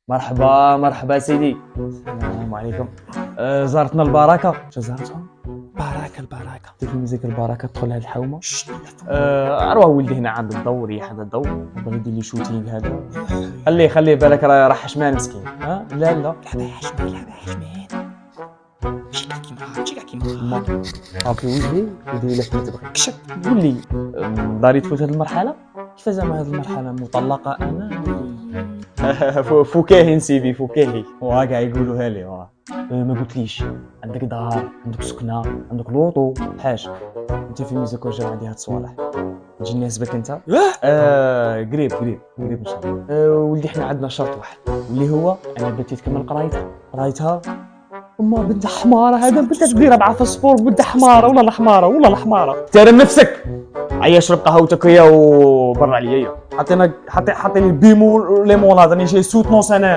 مرحبا مرحبا سيدي. السلام عليكم. زارتنا البركة. شو زارتهم؟ البركة تلفزيك البركة تدخل لهاد الحومة. اروح ولدي هنا عند الضو، ريح هذا الضو، بغى يدير لي شوتينغ هذا. خليه بالك راه حشمان مسكين. ها لا هذا حشمان ماشي كاع كيما هاكي وجهي ودير لك اللي تبغي. كشف قول لي، داري تفوت هذه المرحلة؟ كيف زعما هذه المرحلة مطلقة أنا؟ فكاهي سيدي فكاهي، وها كاع يقولوها لي وها. ما قلتليش عندك دار، عندك سكنة، عندك لوطو، حاج انت في ميزة كون جاو عندي هاد الصوالح تجي ناسبك انت؟ قريب ان شاء الله. ولدي حنا عندنا شرط واحد واللي هو انا بنتي تكمل قرايتها. اما بنت حمارة هذا بنت تدير مع في السبور، بنت حمارة ولا الحمارة ترى نفسك. عيا شرب قهوتك هي وبر عليا. حطيني البيمو ليموناد راني جاي سوتنونس انا.